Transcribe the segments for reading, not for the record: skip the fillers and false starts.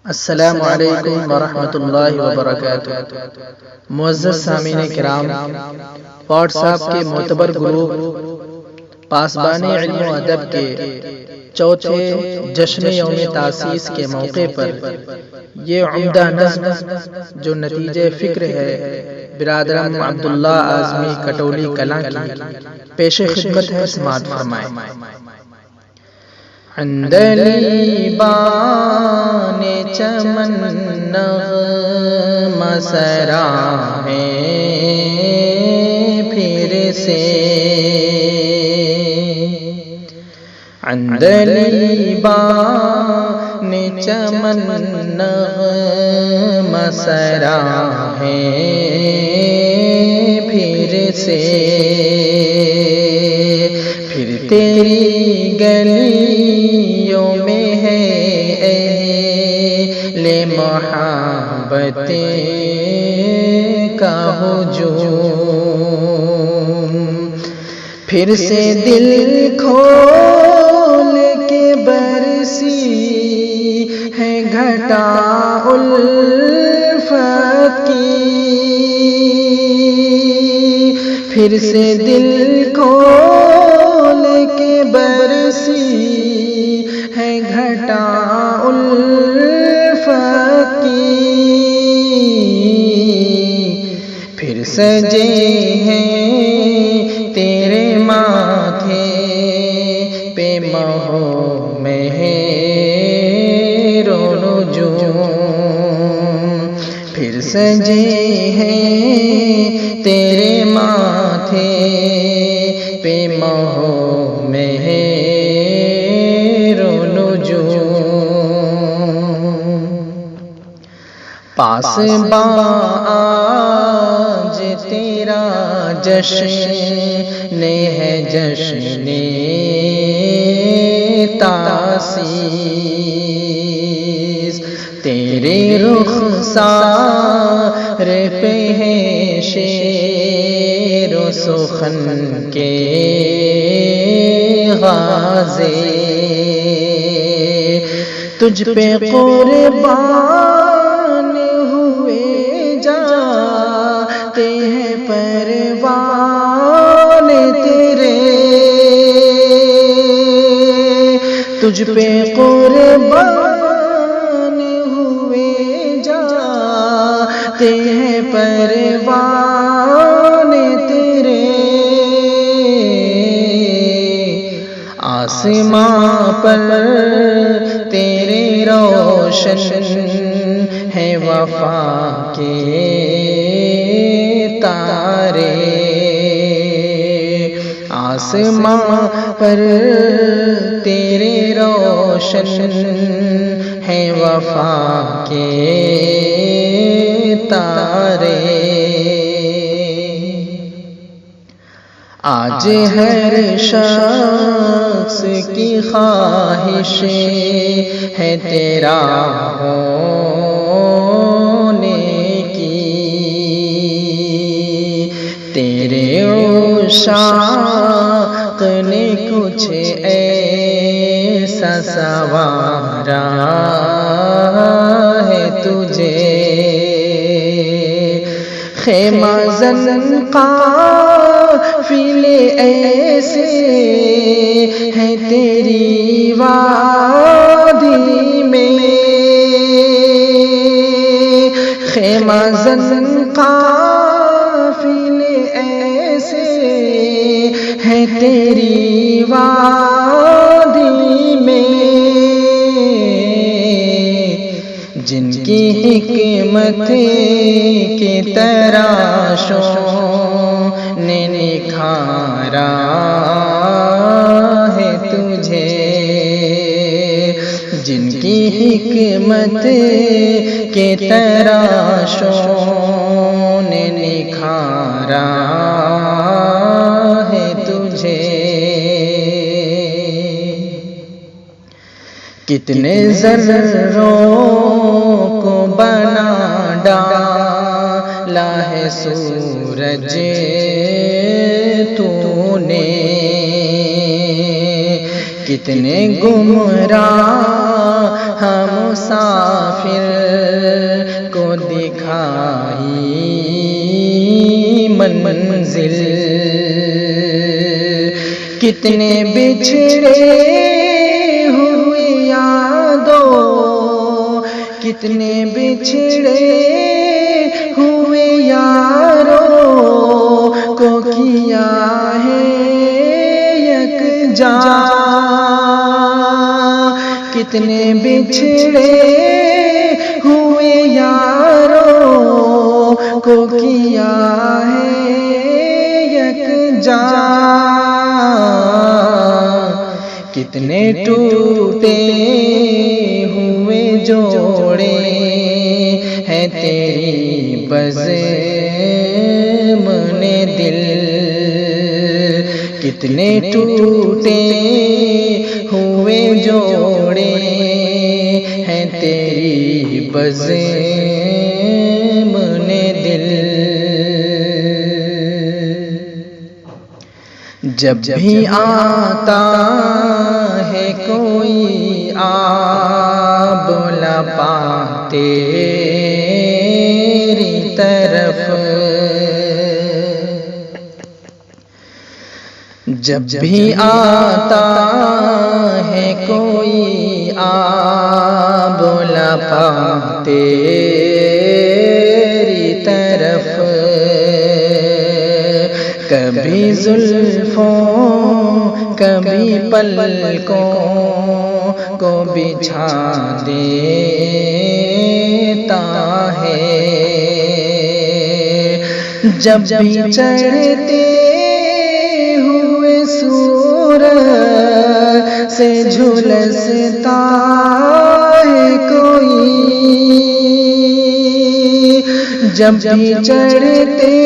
السلام علیکم ورحمۃ اللہ وبرکاتہ۔ معزز سامعین کرام، واٹس ایپ کے معتبر گروپ پاسبان علم و ادب کے چوتھے جشن یوم تاسیس کے موقع پر یہ عمدہ نظم جو نتیجہ فکر ہے برادرم عبداللہ اعظمی کٹولی کلاں کی پیش خدمت ہے، سماعت فرمائیں۔ عندلیبان چمن نغمہ سرا ہے پھر سے، عندلیبان چمن نغمہ سرا ہے پھر سے، پھر تیری گلیوں میں ہے اہل محبت کا ہجوم، پھر سے دل کھول کے برسی ہے گھٹا الفت کی، پھر سے دل کھول کے برسی ہے گھٹا الفت کی، پھر سجے ہیں تیرے ماتھے پہ مہو مہر و نجوم، پھر سجے ہیں تیرے ماتھے پہ مہو مہر و نجوم، پاس آج تیرا جشن ہے جشن تاسیس، تیرے رخسار پہ ہے شعر و سخن کے غازے، تجھ پہ قربان ہوئے جاتے ہیں پروان تیرے، تجھ پہ قربان ہوئے جاتے ہیں پروان تیرے، آسماں پر تیرے روشن ہے وفا کے تارے، آسماں پر تیرے روشن ہے وفا کے تارے، آج ہر شخص کی خواہش ہے تیرا ہونے کی، تیرے عشاق نے کچھ ایسا سنوارا ہے تجھے، خیمہ زن قافلے ایسے ہیں تیری وادی میں، خیمہ زن قافلے ایسے ہیں تیری وادی میں، جن کی حکمت کے تراشوں نے نکھارا ہے تجھے، جن کی حکمت کے تراشوں نے نکھارا ہے تجھے، کتنے ذروں کو بنا ڈالا ہے سورج تو نے، کتنے گمراہ ہم مسافر کو دکھائی منزل، کتنے بچھڑے ہوئے یادوں، کتنے بچھڑے ہوئے یاروں کو کیا ہے یکجا، کتنے بچھڑے ہوئے یاروں کو کیا ہے یکجا، کتنے ٹوٹے ہوئے جوڑے ہیں تیری بزم نے دل، کتنے ٹوٹے ہوئے جوڑے ہیں تیری بزم نے دل، جب بھی آتا ہے کوئی آب لپا تیری طرف، جب بھی آتا ہے کوئی آب لپا تیری طرف، کبھی زلفوں کبھی پلکوں کو بچھا دیتا ہے، جب بھی چڑھتے ہوئے سورج سے جھلستا ہے کوئی، جب بھی چڑھتے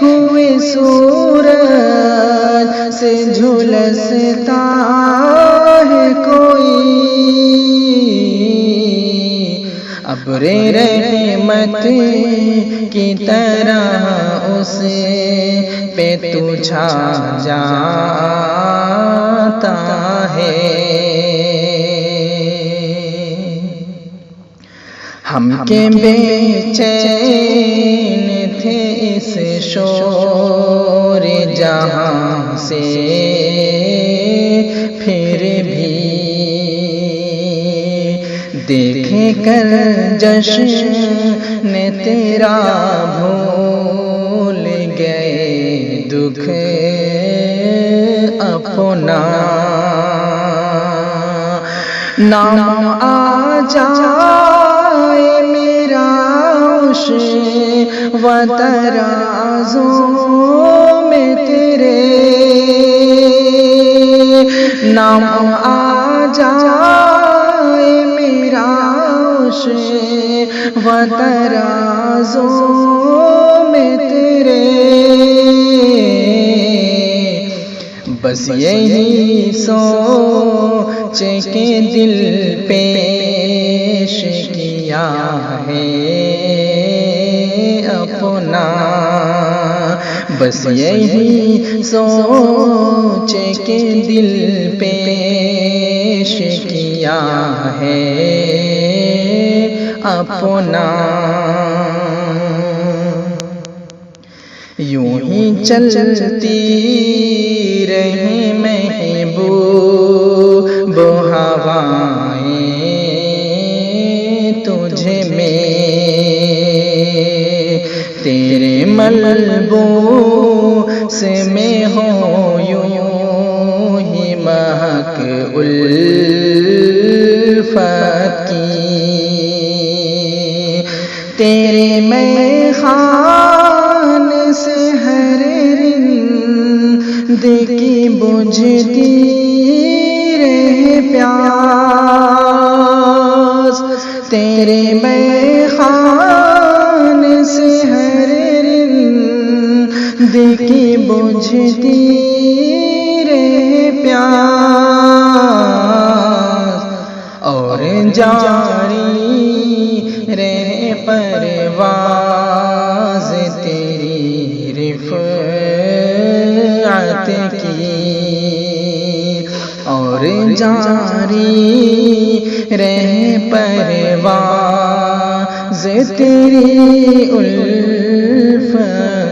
ہوئے سورج سے جھلستا ہے کوئی، ابر رحمت کی طرح اس پہ تو چھا جاتا ہے، ہم کے بے چین تھے اس شور جہاں سے، پھر بھی دیکھ کر جشن تیرا بھول گئے دکھ اپنا، نام آ جائے میرا عشق و ترازوں میں تیرے، نام آ جائے میرا عشق و ترازوں میں تیرے، بس یہی سوچ کے دل پیش کیا ہے اپنا، بس یہی سوچ کے دل پیش کیا ہے اپنا، یوں ہی چلتی رہی محبوب ہوائیں تجھے میں، تیرے ملبوس میں ہو یوں ہی مہک الفت کی، تیرے میخان سے ہر رند کی بجھتی رہے پیاس، تیرے میخان سے ہر رند کی بجھتی رہے پیاس، اور جاری رہے پرواز تیری رفعت کی، اور جاری رہے پرواز تیری الفت